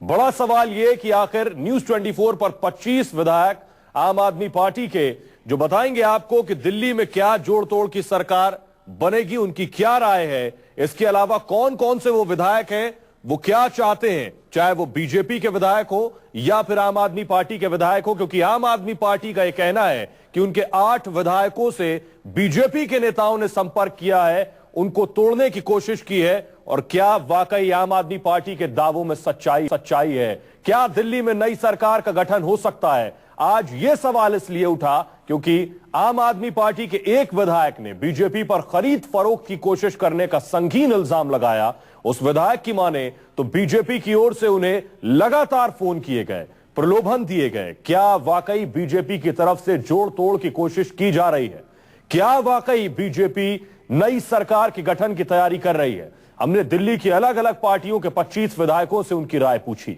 बड़ा सवाल यह कि आखिर न्यूज 24 पर 25 विधायक आम आदमी पार्टी के जो बताएंगे आपको कि दिल्ली में क्या जोड़ तोड़ की सरकार बनेगी, उनकी क्या राय है। इसके अलावा कौन कौन से वो विधायक हैं, वो क्या चाहते हैं, चाहे वो बीजेपी के विधायक हो या फिर आम आदमी पार्टी के विधायक हो, क्योंकि आम आदमी पार्टी का यह कहना है कि उनके 8 विधायकों से बीजेपी के नेताओं ने संपर्क किया है, उनको तोड़ने की कोशिश की है। और क्या वाकई आम आदमी पार्टी के दावों में सच्चाई है? क्या दिल्ली में नई सरकार का गठन हो सकता है? आज यह सवाल इसलिए उठा क्योंकि आम आदमी पार्टी के एक विधायक ने बीजेपी पर खरीद फरोख्त की कोशिश करने का संगीन इल्जाम लगाया। उस विधायक की माने तो बीजेपी की ओर से उन्हें लगातार फोन किए गए, प्रलोभन दिए गए। क्या वाकई बीजेपी की तरफ से जोड़ तोड़ की कोशिश की जा रही है? क्या वाकई बीजेपी नई सरकार के गठन की तैयारी कर रही है? हमने दिल्ली की अलग अलग पार्टियों के 25 विधायकों से उनकी राय पूछी।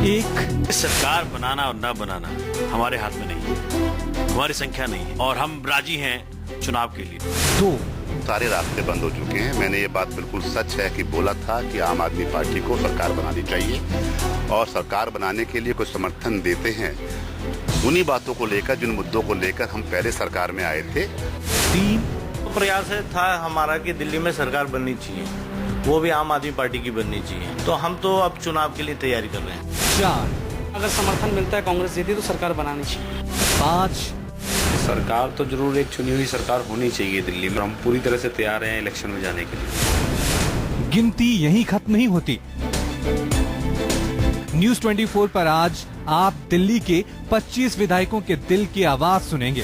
एक सरकार बनाना और न बनाना हमारे हाथ में नहीं है, हमारी संख्या नहीं है और हम राजी हैं चुनाव के लिए। 2 सारे रास्ते बंद हो चुके हैं। मैंने ये बात बिल्कुल सच है कि बोला था कि आम आदमी पार्टी को सरकार बनानी चाहिए और सरकार बनाने के लिए कुछ समर्थन देते हैं उन्हीं बातों को लेकर, जिन मुद्दों को लेकर हम पहले सरकार में आए थे। 3 प्रयास था हमारा कि दिल्ली में सरकार बननी चाहिए, वो भी आम आदमी पार्टी की बननी चाहिए। तो हम तो अब चुनाव के लिए तैयारी कर रहे हैं। 4 अगर समर्थन मिलता है कांग्रेस जीती तो सरकार बनानी चाहिए। 5 सरकार तो जरूर एक चुनी हुई सरकार होनी चाहिए दिल्ली में। हम पूरी तरह से तैयार हैं इलेक्शन में जाने के लिए। गिनती यहीं खत्म नहीं होती। न्यूज 24 पर आज आप दिल्ली के 25 विधायकों के दिल की आवाज सुनेंगे।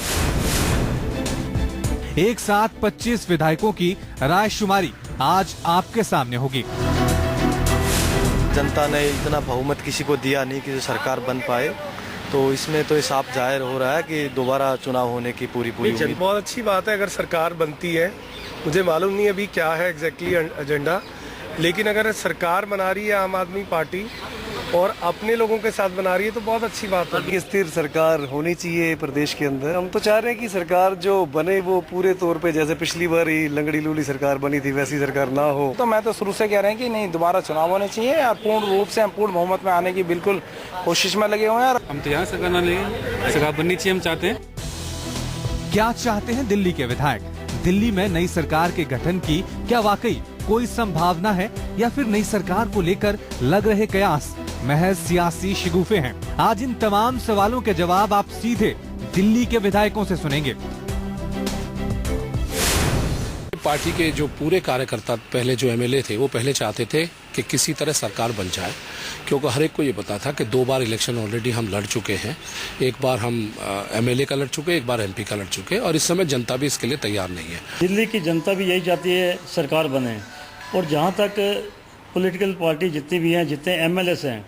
एक साथ 25 विधायकों की राय शुमारी आज आपके सामने होगी। जनता ने इतना बहुमत किसी को दिया नहीं कि जो सरकार बन पाए, तो इसमें तो साफ जाहिर हो रहा है कि दोबारा चुनाव होने की पूरी उम्मीद। बहुत अच्छी बात है अगर सरकार बनती है। मुझे मालूम नहीं अभी क्या है एग्जैक्टली एजेंडा, लेकिन अगर सरकार बना रही है आम आदमी पार्टी और अपने लोगों के साथ बना रही है तो बहुत अच्छी बात है। स्थिर सरकार होनी चाहिए प्रदेश के अंदर। हम तो चाह रहे हैं कि सरकार जो बने वो पूरे तौर पे जैसे पिछली बार ही लंगड़ी लूली सरकार बनी थी वैसी सरकार ना हो। तो मैं तो शुरू से कह रहे हैं कि नहीं, दोबारा चुनाव होने चाहिए और पूर्ण रूप से हम पूर्ण बहुमत में आने की बिल्कुल कोशिश में लगे हुए हैं। हम तो यहाँ सरकार ना लेंगे, सरकार बननी चाहिए, हम चाहते हैं। क्या चाहते हैं दिल्ली के विधायक? दिल्ली में नई सरकार के गठन की क्या वाकई कोई संभावना है या फिर नई सरकार को लेकर लग रहे कयास महज सियासी शिगुफे हैं? आज इन तमाम सवालों के जवाब आप सीधे दिल्ली के विधायकों से सुनेंगे। पार्टी के जो पूरे कार्यकर्ता पहले जो एमएलए थे वो पहले चाहते थे कि किसी तरह सरकार बन जाए, क्योंकि हर एक को ये पता था कि 2 बार इलेक्शन ऑलरेडी हम लड़ चुके हैं। एक बार हम एमएलए का लड़ चुके, एक बार एमपी का लड़ चुके और इस समय जनता भी इसके लिए तैयार नहीं है। दिल्ली की जनता भी यही चाहती है सरकार बने और जहाँ तक पॉलिटिकल पार्टी जितनी भी हैं, जितने एमएलएस हैं,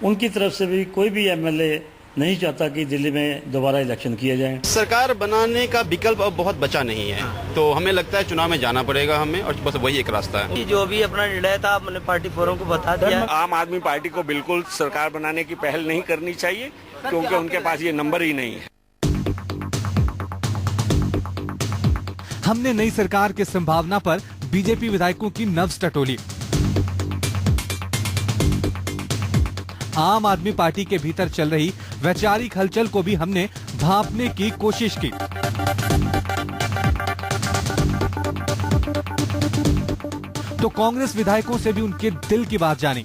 उनकी तरफ से भी कोई भी एमएलए नहीं चाहता कि दिल्ली में दोबारा इलेक्शन किए जाएं। सरकार बनाने का विकल्प अब बहुत बचा नहीं है, तो हमें लगता है चुनाव में जाना पड़ेगा हमें, और बस वही एक रास्ता है। जो भी अपना निर्णय था हमने पार्टी फोरम को बता दिया। आम आदमी पार्टी को बिल्कुल सरकार बनाने की पहल नहीं करनी चाहिए, क्योंकि उनके पास ये नंबर ही नहीं है। हमने नई सरकार की संभावना पर बीजेपी विधायकों की नब्ज टटोली। आम आदमी पार्टी के भीतर चल रही वैचारिक हलचल को भी हमने भांपने की कोशिश की। तो कांग्रेस विधायकों से भी उनके दिल की बात जानी।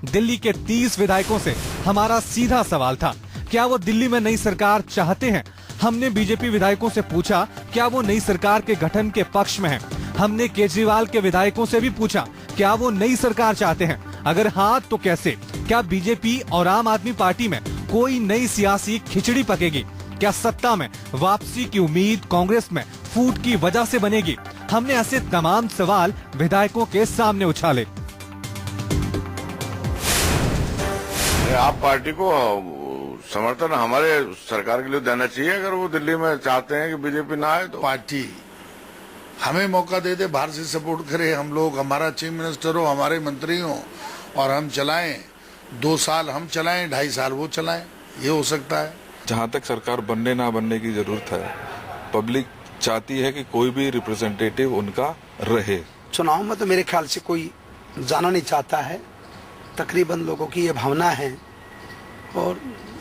दिल्ली के 30 विधायकों से हमारा सीधा सवाल था, क्या वो दिल्ली में नई सरकार चाहते हैं? हमने बीजेपी विधायकों से पूछा क्या वो नई सरकार के गठन के पक्ष में हैं? हमने केजरीवाल के विधायकों से भी पूछा क्या वो नई सरकार चाहते हैं? अगर हाँ तो कैसे? क्या बीजेपी और आम आदमी पार्टी में कोई नई सियासी खिचड़ी पकेगी? क्या सत्ता में वापसी की उम्मीद कांग्रेस में फूट की वजह से बनेगी? हमने ऐसे तमाम सवाल विधायकों के सामने उछाले। आप पार्टी को समर्थन हमारे सरकार के लिए देना चाहिए अगर वो दिल्ली में चाहते हैं कि बीजेपी ना आए तो। पार्टी हमें मौका दे दे, बाहर से सपोर्ट करे, हम लोग, हमारा चीफ मिनिस्टर हो, हमारे मंत्री हो और हम चलाएं। 2 साल हम चलाएं, 2.5 साल वो चलाएं, ये हो सकता है। जहां तक सरकार बनने ना बनने की जरूरत है, पब्लिक चाहती है कि कोई भी रिप्रेजेंटेटिव उनका रहे। चुनाव में तो मेरे ख्याल से कोई जाना नहीं चाहता है, तकरीबन लोगों की ये भावना है, और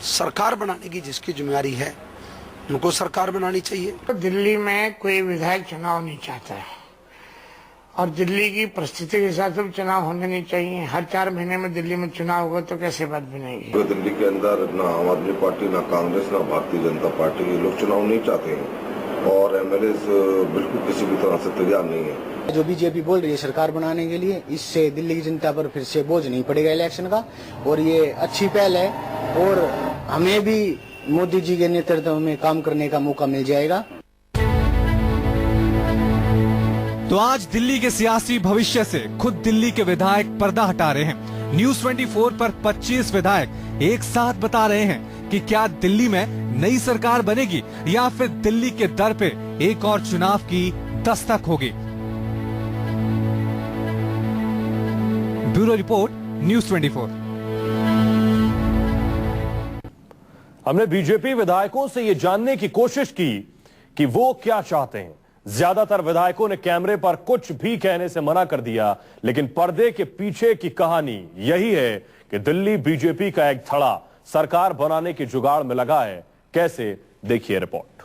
सरकार बनाने की जिसकी जिम्मेदारी है उनको सरकार बनानी चाहिए। तो दिल्ली में कोई विधायक चुनाव नहीं चाहता है, और दिल्ली की परिस्थिति के हिसाब से चुनाव होने नहीं चाहिए। हर 4 महीने में दिल्ली में चुनाव होगा तो कैसे बात बनेगी। तो दिल्ली के अंदर ना आम आदमी पार्टी, ना कांग्रेस, ना भारतीय जनता पार्टी, ये लोग चुनाव नहीं चाहते हैं, और एमएलए बिल्कुल किसी भी तरह से तैयार नहीं है। जो बीजेपी बोल रही है सरकार बनाने के लिए, इससे दिल्ली की जनता पर फिर से बोझ नहीं पड़ेगा इलेक्शन का, और ये अच्छी पहल है, और हमें भी मोदी जी के नेतृत्व में काम करने का मौका मिल जाएगा। तो आज दिल्ली के सियासी भविष्य से खुद दिल्ली के विधायक पर्दा हटा रहे हैं। न्यूज 24 पर 25 विधायक एक साथ बता रहे हैं कि क्या दिल्ली में नई सरकार बनेगी या फिर दिल्ली के दर पे एक और चुनाव की दस्तक होगी। Bureau report, news 24। हमने बीजेपी विधायकों से ये जानने की कोशिश की कि वो क्या चाहते हैं। ज्यादातर विधायकों ने कैमरे पर कुछ भी कहने से मना कर दिया, लेकिन पर्दे के पीछे की कहानी यही है कि दिल्ली बीजेपी का एक धड़ा सरकार बनाने की जुगाड़ में लगा है। कैसे, देखिए रिपोर्ट।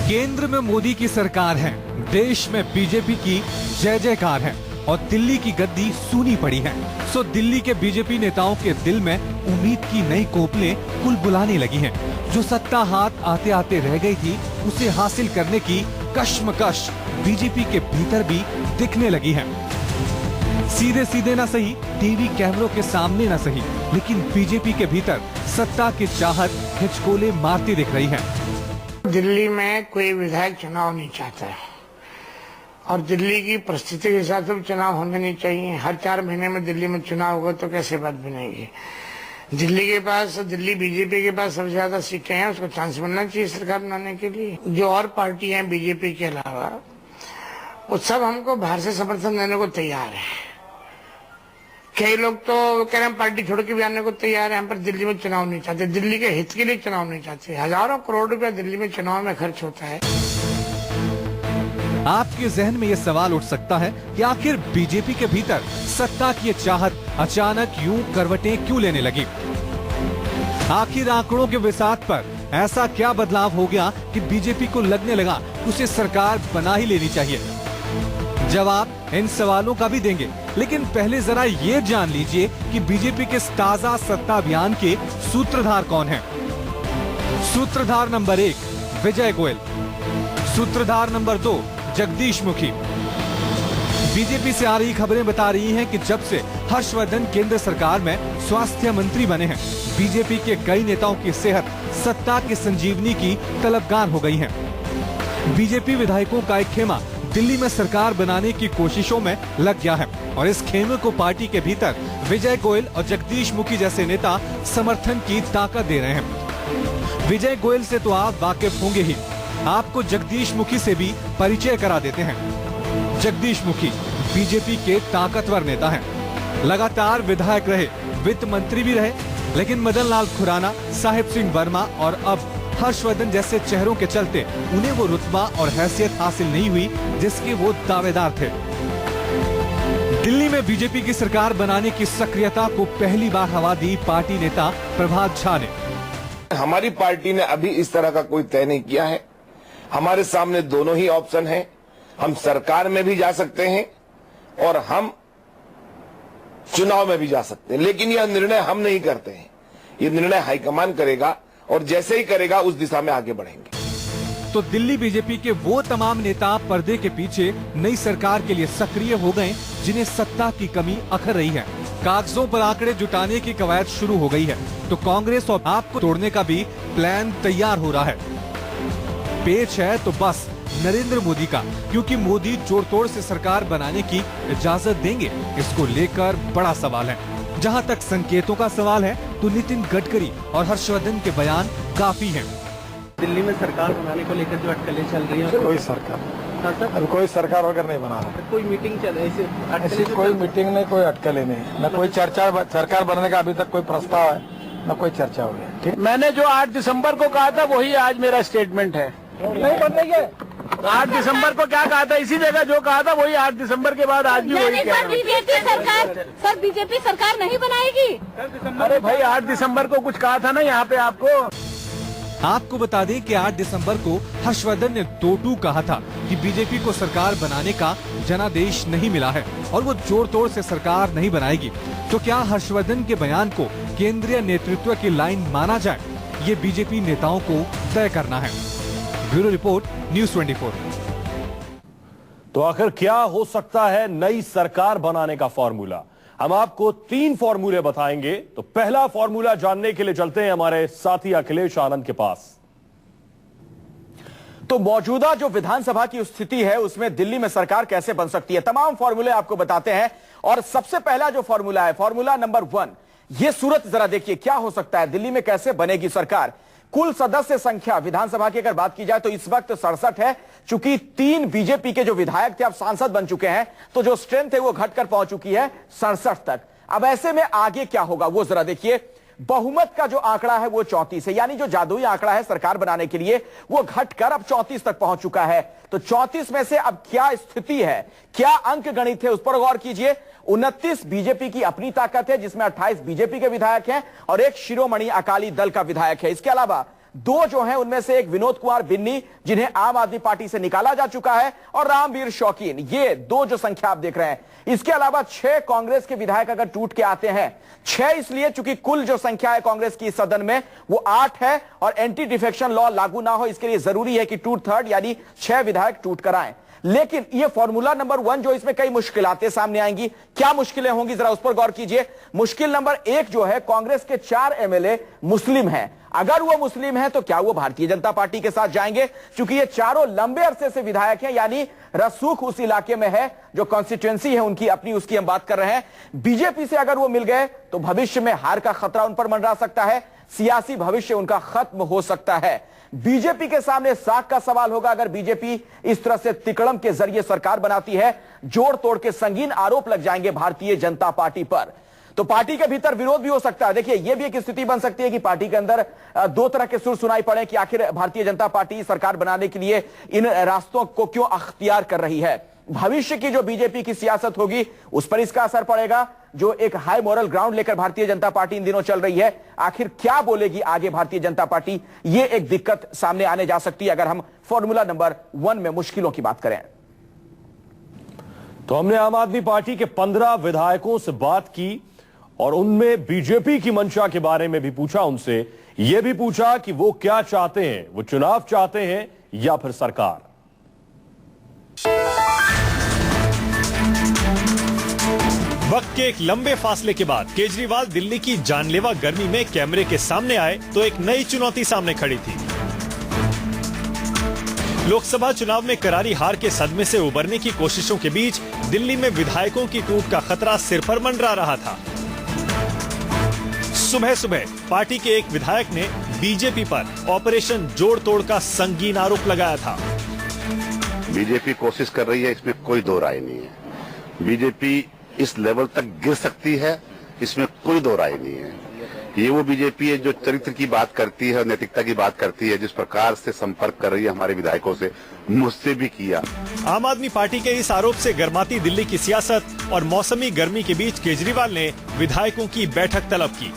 केंद्र में मोदी की सरकार है, देश में बीजेपी की जय जयकार है, और दिल्ली की गद्दी सूनी पड़ी है। सो दिल्ली के बीजेपी नेताओं के दिल में उम्मीद की नई कोपलें कुलबुलाने लगी हैं। जो सत्ता हाथ आते आते रह गई थी, उसे हासिल करने की कश्मकश बीजेपी के भीतर भी दिखने लगी है। सीधे सीधे ना सही, टीवी कैमरों के सामने ना सही, लेकिन बीजेपी के भीतर सत्ता की चाहत हिचकोले मारती दिख रही है। दिल्ली में कोई विधायक चुनाव नहीं चाहता है, और दिल्ली की परिस्थिति के हिसाब से चुनाव होने नहीं चाहिए। हर 4 महीने में दिल्ली में चुनाव होगा तो कैसे बात बनेगी। दिल्ली बीजेपी के पास सबसे ज्यादा सीटें हैं, उसको चांस मिलना चाहिए सरकार बनाने के लिए। जो और पार्टी हैं बीजेपी के अलावा, वो सब हमको बाहर से समर्थन देने को तैयार है। कई लोग तो कह रहे हैं पार्टी छोड़ के भी आने को तैयार है, हम पर दिल्ली में चुनाव नहीं चाहते, दिल्ली के हित के लिए चुनाव नहीं चाहते। हजारों करोड़ रुपया दिल्ली में चुनाव में खर्च होता है। आपके जहन में ये सवाल उठ सकता है कि आखिर बीजेपी के भीतर सत्ता की ये चाहत अचानक यूं करवटें क्यों लेने लगी। आखिर आंकड़ों के विसात पर ऐसा क्या बदलाव हो गया कि बीजेपी को लगने लगा कि उसे सरकार बना ही लेनी चाहिए। जवाब इन सवालों का भी देंगे, लेकिन पहले जरा ये जान लीजिए कि बीजेपी के ताजा सत्ता अभियान के सूत्रधार कौन हैं। सूत्रधार नंबर 1 विजय गोयल, सूत्रधार नंबर 2 जगदीश मुखी। बीजेपी से आ रही खबरें बता रही हैं कि जब से हर्षवर्धन केंद्र सरकार में स्वास्थ्य मंत्री बने हैं, बीजेपी के कई नेताओं की सेहत सत्ता की संजीवनी की तलबगार हो गई है। बीजेपी विधायकों का एक खेमा दिल्ली में सरकार बनाने की कोशिशों में लग गया है, और इस खेमे को पार्टी के भीतर विजय गोयल और जगदीश मुखी जैसे नेता समर्थन की ताकत दे रहे हैं। विजय गोयल से तो आप वाकिफ होंगे ही, आपको जगदीश मुखी से भी परिचय करा देते हैं। जगदीश मुखी बीजेपी के ताकतवर नेता हैं, लगातार विधायक रहे, वित्त मंत्री भी रहे, लेकिन मदन लाल खुराना, साहिब सिंह वर्मा और अब हर्षवर्धन जैसे चेहरों के चलते उन्हें वो रुतबा और हैसियत हासिल नहीं हुई जिसके वो दावेदार थे। दिल्ली में बीजेपी की सरकार बनाने की सक्रियता को पहली बार हवा दी पार्टी नेता प्रभात झा ने। हमारी पार्टी ने अभी इस तरह का कोई तय नहीं किया है। हमारे सामने दोनों ही ऑप्शन हैं। हम सरकार में भी जा सकते हैं और हम चुनाव में भी जा सकते हैं, लेकिन यह निर्णय हम नहीं करते हैं। ये निर्णय हाईकमान करेगा, और जैसे ही करेगा उस दिशा में आगे बढ़ेंगे। तो दिल्ली बीजेपी के वो तमाम नेता पर्दे के पीछे नई सरकार के लिए सक्रिय हो गए जिन्हें सत्ता की कमी अखर रही है। कागजों पर आंकड़े जुटाने की कवायद शुरू हो गई है, तो कांग्रेस और आप को तोड़ने का भी प्लान तैयार हो रहा है। पेच है तो बस नरेंद्र मोदी का, क्योंकि मोदी जोड़ तोड़ से सरकार बनाने की इजाजत देंगे, इसको लेकर बड़ा सवाल है। जहां तक संकेतों का सवाल है तो नितिन गडकरी और हर्षवर्धन के बयान काफी हैं। दिल्ली में सरकार बनाने को लेकर जो अटकलें चल रही है, कोई सरकार अभी कोई सरकार वगैरह नहीं बना रहा। कोई मीटिंग चल रही है, ऐसी कोई मीटिंग नहीं, कोई अटकलें नहीं, न कोई चर्चा। सरकार बनने का अभी तक कोई प्रस्ताव है न कोई चर्चा हो गया। मैंने जो 8 दिसंबर को कहा था वही आज मेरा स्टेटमेंट है। नहीं बन रही है। 8 दिसंबर को क्या कहा था, इसी जगह जो कहा था वही 8 दिसंबर के बाद आज भी वही कह रहा हूं। बीजेपी सरकार नहीं बनाएगी। अरे भाई 8 दिसंबर को कुछ कहा था ना यहाँ पे आपको। आपको बता दें कि 8 दिसंबर को हर्षवर्धन ने टोटू कहा था कि बीजेपी को सरकार बनाने का जनादेश नहीं मिला है और वो जोड़ तोड़ से सरकार नहीं बनाएगी। तो क्या हर्षवर्धन के बयान को केंद्रीय नेतृत्व की लाइन माना जाए, ये बीजेपी नेताओं को तय करना है। Bureau report, news 24। तो आखिर क्या हो सकता है नई सरकार बनाने का फॉर्मूला? हम आपको 3 फॉर्मूले बताएंगे। तो पहला फॉर्मूला जानने के लिए चलते हैं हमारे साथी अखिलेश आनंद के पास। तो मौजूदा जो विधानसभा की स्थिति है उसमें दिल्ली में सरकार कैसे बन सकती है, तमाम फॉर्मूले आपको बताते हैं। और सबसे पहला जो फॉर्मूला है, फॉर्मूला नंबर 1, ये सूरत जरा देखिए क्या हो सकता है, दिल्ली में कैसे बनेगी सरकार। कुल सदस्य संख्या विधानसभा की अगर बात की जाए तो इस वक्त 67 है। चूंकि 3 बीजेपी के जो विधायक थे अब सांसद बन चुके हैं, तो जो स्ट्रेंथ है वो घटकर पहुंच चुकी है 67 तक। अब ऐसे में आगे क्या होगा वो जरा देखिए। बहुमत का जो आंकड़ा है वो 34 है, यानी जो जादुई आंकड़ा है सरकार बनाने के लिए वो घटकर अब 34 तक पहुंच चुका है। तो 34 में से अब क्या स्थिति है, क्या अंक गणित है, उस पर गौर कीजिए। 29 बीजेपी की अपनी ताकत है, जिसमें 28 बीजेपी के विधायक हैं और एक शिरोमणि अकाली दल का विधायक है। इसके अलावा 2 जो हैं उनमें से एक विनोद कुमार बिन्नी, जिन्हें आम आदमी पार्टी से निकाला जा चुका है, और रामवीर शौकीन, ये 2 जो संख्या आप देख रहे हैं। इसके अलावा 6 कांग्रेस के विधायक अगर टूट के आते हैं, 6 इसलिए चूंकि कुल जो संख्या है कांग्रेस की सदन में वो 8 है और एंटी डिफेक्शन लॉ लागू ना हो इसके लिए जरूरी है कि 2/3 यानी 6 विधायक टूट कर आए। लेकिन ये फॉर्मूला नंबर 1 जो, इसमें कई मुश्किलातें सामने आएंगी। क्या मुश्किलें होंगी जरा उस पर गौर कीजिए। मुश्किल नंबर 1 जो है, कांग्रेस के 4 एमएलए मुस्लिम हैं। अगर वो मुस्लिम हैं तो क्या वो भारतीय जनता पार्टी के साथ जाएंगे? क्योंकि ये चारों लंबे अरसे से विधायक हैं, यानी रसूख उस इलाके में है, जो कॉन्स्टिट्यूएंसी है उनकी अपनी, उसकी हम बात कर रहे हैं। बीजेपी से अगर वो मिल गए तो भविष्य में हार का खतरा उन पर मंडरा सकता है, सियासी भविष्य उनका खत्म हो सकता है। बीजेपी के सामने साख का सवाल होगा अगर बीजेपी इस तरह से तिकड़म के जरिए सरकार बनाती है। जोड़ तोड़ के संगीन आरोप लग जाएंगे भारतीय जनता पार्टी पर। तो पार्टी के भीतर विरोध भी हो सकता है। देखिए, यह भी एक स्थिति बन सकती है कि पार्टी के अंदर 2 तरह के सुर सुनाई पड़े कि आखिर भारतीय जनता पार्टी सरकार बनाने के लिए इन रास्तों को क्यों अख्तियार कर रही है। भविष्य की जो बीजेपी की सियासत होगी उस पर इसका असर पड़ेगा। जो एक हाई मॉरल ग्राउंड लेकर भारतीय जनता पार्टी इन दिनों चल रही है, आखिर क्या बोलेगी आगे भारतीय जनता पार्टी, ये एक दिक्कत सामने आने जा सकती है अगर हम फॉर्मूला नंबर 1 में मुश्किलों की बात करें। तो हमने आम आदमी पार्टी के 15 विधायकों से बात की और उनमें बीजेपी की मंशा के बारे में भी पूछा, उनसे यह भी पूछा कि वो क्या चाहते हैं, वो चुनाव चाहते हैं या फिर सरकार। वक्त के एक लंबे फासले के बाद केजरीवाल दिल्ली की जानलेवा गर्मी में कैमरे के सामने आए तो एक नई चुनौती सामने खड़ी थी। लोकसभा चुनाव में करारी हार के सदमे से उबरने की कोशिशों के बीच दिल्ली में विधायकों की टूट का खतरा सिर पर मंडरा रहा था। सुबह सुबह पार्टी के एक विधायक ने बीजेपी पर ऑपरेशन जोड़ तोड़ का संगीन आरोप लगाया था। बीजेपी कोशिश कर रही है, इसमें कोई दो राय नहीं है। बीजेपी इस लेवल तक गिर सकती है, इसमें कोई दो राय नहीं है। ये वो बीजेपी है जो चरित्र की बात करती है और नैतिकता की बात करती है, जिस प्रकार से संपर्क कर रही है हमारे विधायकों से, मुझसे भी किया। आम आदमी पार्टी के इस आरोप से गर्माती दिल्ली की सियासत और मौसमी गर्मी के बीच केजरीवाल ने विधायकों की बैठक तलब की।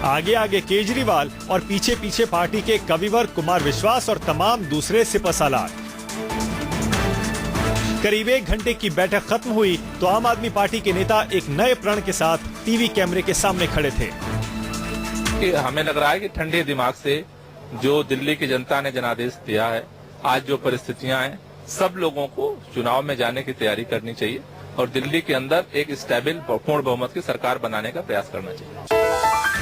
आगे आगे केजरीवाल और पीछे पीछे पार्टी के कविवर कुमार विश्वास और तमाम दूसरे सिपहसालार। करीब 1 घंटे की बैठक खत्म हुई तो आम आदमी पार्टी के नेता एक नए प्रण के साथ टीवी कैमरे के सामने खड़े थे। हमें लग रहा है कि ठंडे दिमाग से जो दिल्ली की जनता ने जनादेश दिया है, आज जो परिस्थितियां हैं, सब लोगों को चुनाव में जाने की तैयारी करनी चाहिए और दिल्ली के अंदर एक स्टेबल पूर्ण बहुमत की सरकार बनाने का प्रयास करना चाहिए।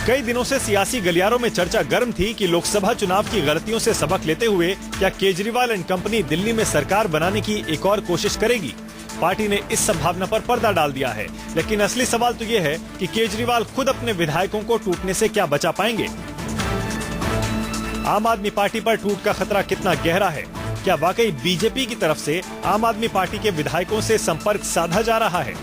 कई दिनों से सियासी गलियारों में चर्चा गर्म थी कि लोकसभा चुनाव की गलतियों से सबक लेते हुए क्या केजरीवाल एंड कंपनी दिल्ली में सरकार बनाने की एक और कोशिश करेगी। पार्टी ने इस संभावना पर पर्दा डाल दिया है, लेकिन असली सवाल तो ये है कि केजरीवाल खुद अपने विधायकों को टूटने से क्या बचा पाएंगे। आम आदमी पार्टी पर टूट का खतरा कितना गहरा है? क्या वाकई बीजेपी की तरफ से आम आदमी पार्टी के विधायकों से संपर्क साधा जा रहा है?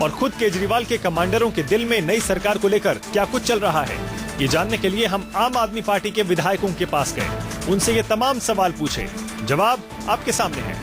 और खुद केजरीवाल के कमांडरों के दिल में नई सरकार को लेकर क्या कुछ चल रहा है? ये जानने के लिए हम आम आदमी पार्टी के विधायकों के पास गए, उनसे ये तमाम सवाल पूछे। जवाब आपके सामने है।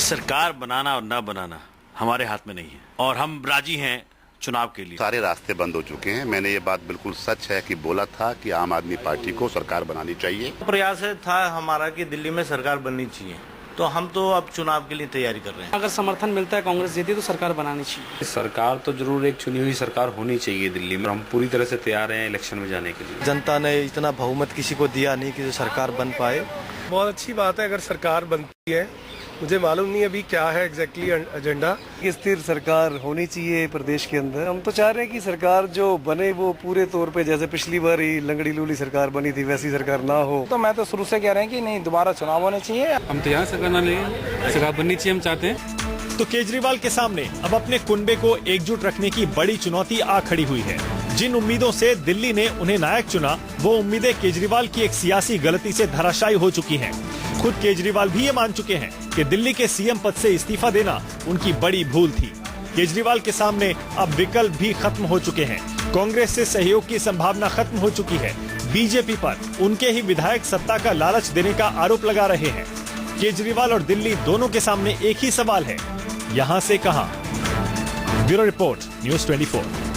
सरकार बनाना और न बनाना हमारे हाथ में नहीं है और हम राजी हैं चुनाव के लिए। सारे रास्ते बंद हो चुके हैं। मैंने ये बात बिल्कुल सच है कि बोला था कि आम आदमी पार्टी को सरकार बनानी चाहिए। प्रयास था हमारा कि दिल्ली में सरकार बननी चाहिए, तो हम तो अब चुनाव के लिए तैयारी कर रहे हैं। अगर समर्थन मिलता है कांग्रेस जीती तो सरकार बनानी चाहिए। सरकार तो जरूर एक चुनी हुई सरकार होनी चाहिए दिल्ली में। हम पूरी तरह से तैयार हैं इलेक्शन में जाने के लिए। जनता ने इतना बहुमत किसी को दिया नहीं कि जो सरकार बन पाए। बहुत अच्छी बात है अगर सरकार बनती है। मुझे मालूम नहीं अभी क्या है एग्जैक्टली एजेंडा। स्थिर सरकार होनी चाहिए प्रदेश के अंदर। हम तो चाह रहे हैं कि सरकार जो बने वो पूरे तौर पे जैसे पिछली बार ही लंगड़ी लूली सरकार बनी थी वैसी सरकार ना हो। तो मैं तो शुरू से कह रहे हैं कि नहीं, दोबारा चुनाव होने चाहिए। हम तो यहाँ सरकार ना लें, सरकार बननी चाहिए, हम चाहते हैं। तो केजरीवाल के सामने अब अपने कुनबे को एकजुट रखने की बड़ी चुनौती आ खड़ी हुई है। जिन उम्मीदों से दिल्ली ने उन्हें नायक चुना, वो उम्मीदें केजरीवाल की एक सियासी गलती से धराशायी हो चुकी हैं। खुद केजरीवाल भी ये मान चुके हैं कि दिल्ली के सीएम पद से इस्तीफा देना उनकी बड़ी भूल थी। केजरीवाल के सामने अब विकल्प भी खत्म हो चुके हैं। कांग्रेस से सहयोग की संभावना खत्म हो चुकी है। बीजेपी पर उनके ही विधायक सत्ता का लालच देने का आरोप लगा रहे हैं। केजरीवाल और दिल्ली दोनों के सामने एक ही सवाल है, यहाँ से कहां? Bureau report, news 24।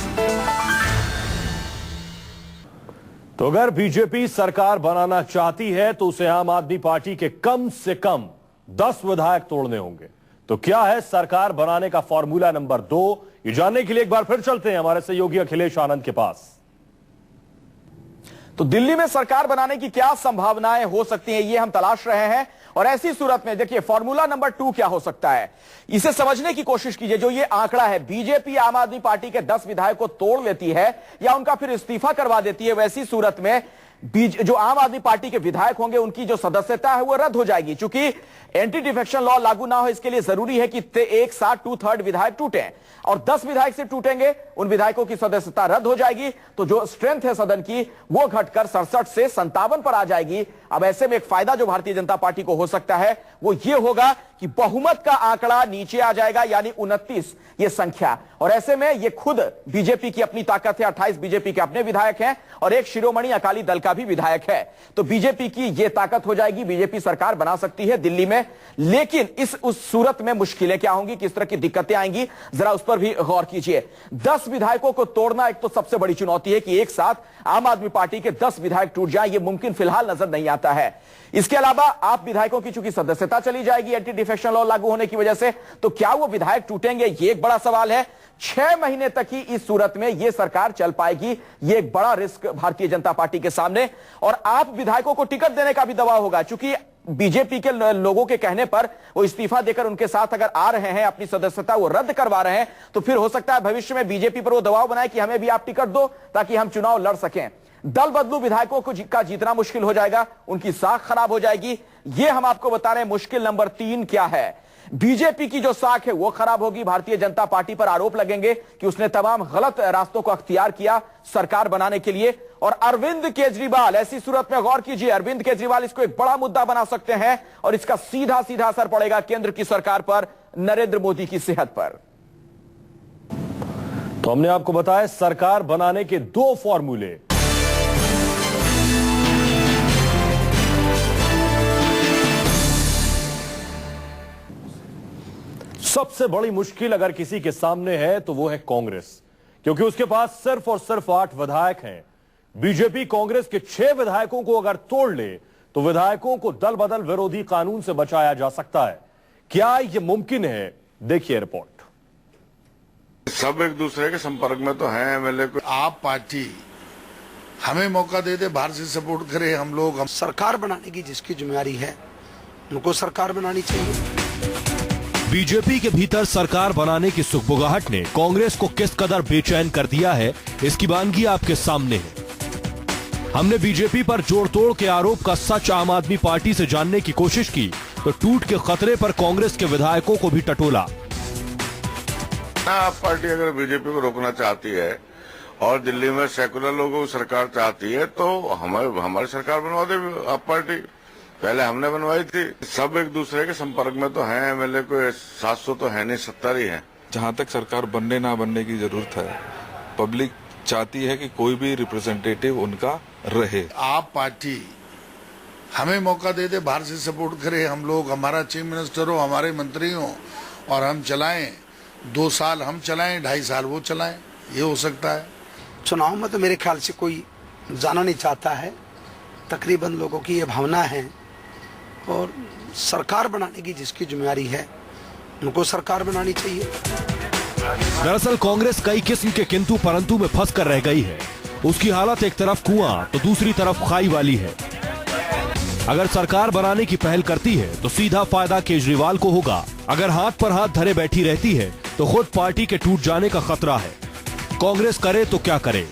तो अगर बीजेपी सरकार बनाना चाहती है तो उसे आम आदमी पार्टी के कम से कम 10 विधायक तोड़ने होंगे। तो क्या है सरकार बनाने का फॉर्मूला नंबर 2? ये जानने के लिए एक बार फिर चलते हैं हमारे सहयोगी अखिलेश आनंद के पास। तो दिल्ली में सरकार बनाने की क्या संभावनाएं हो सकती हैं, ये हम तलाश रहे हैं। और ऐसी सूरत में देखिए फॉर्मूला नंबर 2 क्या हो सकता है, इसे समझने की कोशिश कीजिए। जो ये आंकड़ा है, बीजेपी आम आदमी पार्टी के 10 विधायक को तोड़ लेती है या उनका फिर इस्तीफा करवा देती है, वैसी सूरत में जो आम आदमी पार्टी के विधायक होंगे उनकी जो सदस्यता है वो रद्द हो जाएगी। चूंकि एंटी डिफेक्शन लॉ लागू ना हो इसके लिए जरूरी है कि एक साथ 2/3 विधायक टूटे और 10 विधायक से टूटेंगे, उन विधायकों की सदस्यता रद्द हो जाएगी। तो जो स्ट्रेंथ है सदन की वो घटकर 67 से 57 पर आ जाएगी। अब ऐसे में एक फायदा जो भारतीय जनता पार्टी को हो सकता है वो ये होगा कि बहुमत का आंकड़ा नीचे आ जाएगा, यानी 29 ये संख्या। और ऐसे में ये खुद बीजेपी की अपनी ताकत है, 28 बीजेपी के अपने विधायक हैं और एक शिरोमणि अकाली दल का भी विधायक है। तो बीजेपी की ये ताकत हो जाएगी, बीजेपी सरकार बना सकती है दिल्ली में। लेकिन उस सूरत में मुश्किलें क्या होंगी, किस तरह की दिक्कतें आएंगी, जरा उस पर भी गौर कीजिए। 10 विधायकों को तोड़ना एक तो सबसे बड़ी चुनौती है कि एक साथ आम आदमी पार्टी के 10 विधायक टूट जाए, ये मुमकिन फिलहाल नजर नहीं आता है। इसके अलावा आप विधायकों की चूंकि सदस्यता चली जाएगी एंटी डिफेक्शन लॉ लागू होने की वजह से, तो क्या वो विधायक टूटेंगे, ये एक बड़ा सवाल है। 6 महीने तक ही इस सूरत में यह सरकार चल पाएगी, यह एक बड़ा रिस्क भारतीय जनता पार्टी के सामने। और आप विधायकों को टिकट देने का भी दबाव होगा, चूंकि बीजेपी के लोगों के कहने पर वो इस्तीफा देकर उनके साथ अगर आ रहे हैं, अपनी सदस्यता वो रद्द करवा रहे हैं, तो फिर हो सकता है भविष्य में बीजेपी पर वो दबाव बनाए कि हमें भी आप टिकट दो ताकि हम चुनाव लड़ सकें। दल बदलू विधायकों को का जीतना मुश्किल हो जाएगा, उनकी साख खराब हो जाएगी। ये हम आपको बता रहे हैं। मुश्किल नंबर 3 क्या है, बीजेपी की जो साख है वो खराब होगी। भारतीय जनता पार्टी पर आरोप लगेंगे कि उसने तमाम गलत रास्तों को अख्तियार किया सरकार बनाने के लिए। और अरविंद केजरीवाल, ऐसी सूरत में गौर कीजिए, अरविंद केजरीवाल इसको एक बड़ा मुद्दा बना सकते हैं और इसका सीधा सीधा असर पड़ेगा केंद्र की सरकार पर, नरेंद्र मोदी की सेहत पर। तो हमने आपको बताया सरकार बनाने के 2 फॉर्मूले। सबसे बड़ी मुश्किल अगर किसी के सामने है तो वो है कांग्रेस, क्योंकि उसके पास सिर्फ और सिर्फ 8 विधायक हैं। बीजेपी कांग्रेस के 6 विधायकों को अगर तोड़ ले तो विधायकों को दल बदल विरोधी कानून से बचाया जा सकता है। क्या यह मुमकिन है? देखिए रिपोर्ट। सब एक दूसरे के संपर्क में तो हैं एमएलए को। आप पार्टी हमें मौका दे दे, बाहर से सपोर्ट करे, हम लोग सरकार बनाने की जिसकी जिम्मेदारी है उनको सरकार बनानी चाहिए। बीजेपी के भीतर सरकार बनाने की सुगबुगाहट ने कांग्रेस को किस कदर बेचैन कर दिया है, इसकी वानगी आपके सामने है। हमने बीजेपी पर जोड़ तोड़ के आरोप का सच आम आदमी पार्टी से जानने की कोशिश की तो टूट के खतरे पर कांग्रेस के विधायकों को भी टटोला। आप पार्टी अगर बीजेपी को रोकना चाहती है और दिल्ली में सेकुलर लोगों की सरकार चाहती है तो हमारी सरकार बनवा दे आप पार्टी। पहले हमने बनवाई थी। सब एक दूसरे के संपर्क में तो हैं एमएलए को 700 तो है नहीं, 70 ही है। जहाँ तक सरकार बनने ना बनने की जरूरत है, पब्लिक चाहती है कि कोई भी रिप्रेजेंटेटिव उनका रहे। आप पार्टी हमें मौका दे दे, बाहर से सपोर्ट करे, हम लोग, हमारा चीफ मिनिस्टर हो, हमारे मंत्री हो, और हम चलाएं, 2 साल हम चलाएं, 2.5 साल वो चलाएं, ये हो सकता है। चुनाव में तो मेरे ख्याल से कोई जाना नहीं चाहता है, तकरीबन लोगों की ये भावना है, और सरकार बनाने की जिसकी जिम्मेदारी है उनको सरकार बनानी चाहिए। दरअसल कांग्रेस कई किस्म के किंतु परंतु में फंस कर रह गई है। उसकी हालत एक तरफ कुआं तो दूसरी तरफ खाई वाली है। अगर सरकार बनाने की पहल करती है तो सीधा फायदा केजरीवाल को होगा। अगर हाथ पर हाथ धरे बैठी रहती है तो खुद पार्टी के टूट जाने का खतरा है। कांग्रेस करे तो क्या करे।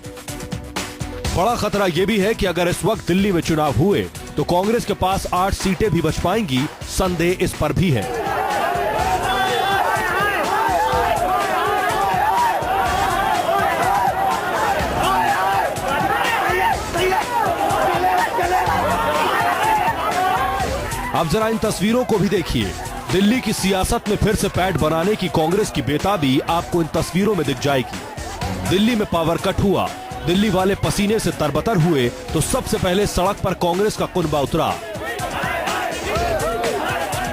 बड़ा खतरा यह भी है कि अगर इस वक्त दिल्ली में चुनाव हुए तो कांग्रेस के पास 8 सीटें भी बच पाएंगी, संदेह इस पर भी है। अब जरा इन तस्वीरों को भी देखिए। दिल्ली की सियासत में फिर से पैठ बनाने की कांग्रेस की बेताबी आपको इन तस्वीरों में दिख जाएगी। दिल्ली में पावर कट हुआ, दिल्ली वाले पसीने से तरबतर हुए तो सबसे पहले सड़क पर कांग्रेस का कुनबा उतरा।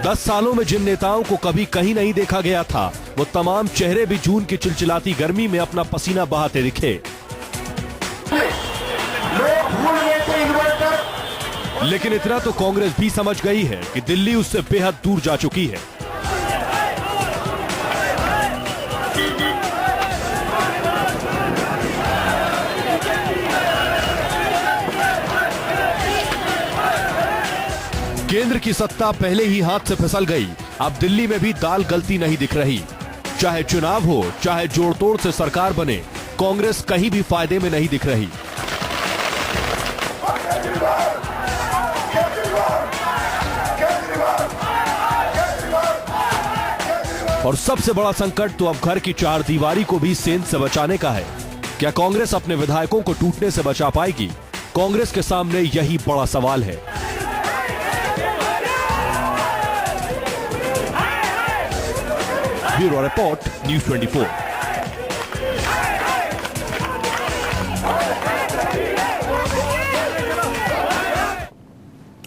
10 सालों में जिन नेताओं को कभी कहीं नहीं देखा गया था, वो तमाम चेहरे भी जून की चिलचिलाती गर्मी में अपना पसीना बहाते दिखे। लेकिन इतना तो कांग्रेस भी समझ गई है कि दिल्ली उससे बेहद दूर जा चुकी है। केंद्र की सत्ता पहले ही हाथ से फिसल गई। अब दिल्ली में भी दाल गलती नहीं दिख रही। चाहे चुनाव हो, चाहे जोड़ तोड़ से सरकार बने, कांग्रेस कहीं भी फायदे में नहीं दिख रही। और सबसे बड़ा संकट तो अब घर की चार दीवारी को भी सेंध से बचाने का है। क्या कांग्रेस अपने विधायकों को टूटने से बचा पाएगी? कांग्रेस के सामने यही बड़ा सवाल है। Bureau report, news 24।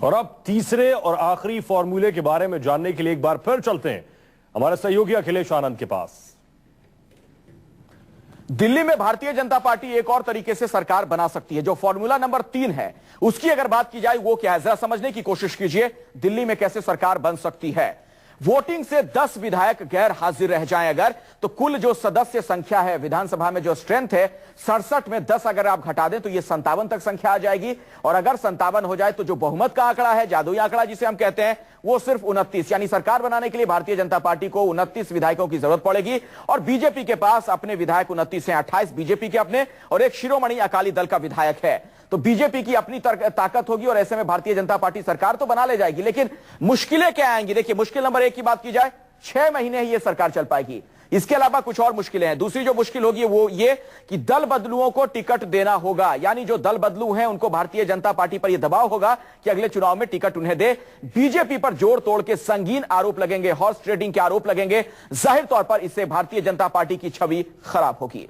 और अब तीसरे और आखिरी फॉर्मूले के बारे में जानने के लिए एक बार फिर चलते हैं हमारे सहयोगी अखिलेश आनंद के पास। दिल्ली में भारतीय जनता पार्टी एक और तरीके से सरकार बना सकती है। जो फॉर्मूला नंबर 3 है उसकी अगर बात की जाए वो क्या है, जरा समझने की कोशिश कीजिए। दिल्ली में कैसे सरकार बन सकती है। वोटिंग से 10 विधायक गैर हाजिर रह जाएं अगर, तो कुल जो सदस्य संख्या है विधानसभा में, जो स्ट्रेंथ है 67 में 10 अगर आप घटा दें तो ये 57 तक संख्या आ जाएगी। और अगर 57 हो जाए तो जो बहुमत का आंकड़ा है, जादुई आंकड़ा जिसे हम कहते हैं, वो सिर्फ 29। यानी सरकार बनाने के लिए भारतीय जनता पार्टी को 29 विधायकों की जरूरत पड़ेगी। और बीजेपी के पास अपने विधायक 29 हैं, 28 बीजेपी के अपने और एक शिरोमणि अकाली दल का विधायक है। तो बीजेपी की अपनी ताकत होगी और ऐसे में भारतीय जनता पार्टी सरकार तो बना ले जाएगी। लेकिन मुश्किलें क्या आएंगी? देखिए, मुश्किल नंबर 1 की बात की जाए, 6 महीने ही ये सरकार चल पाएगी। इसके अलावा कुछ और मुश्किलें हैं। दूसरी जो मुश्किल होगी वो ये कि दल बदलुओं को टिकट देना होगा। यानी जो दल बदलू हैं उनको भारतीय जनता पार्टी पर यह दबाव होगा कि अगले चुनाव में टिकट उन्हें दे। बीजेपी पर जोड़ तोड़ के संगीन आरोप लगेंगे, हॉर्स ट्रेडिंग के आरोप लगेंगे। जाहिर तौर पर इससे भारतीय जनता पार्टी की छवि खराब होगी।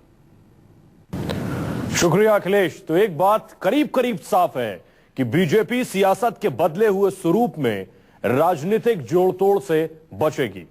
शुक्रिया अखिलेश। तो एक बात करीब करीब साफ है कि बीजेपी सियासत के बदले हुए स्वरूप में राजनीतिक जोड़ तोड़ से बचेगी।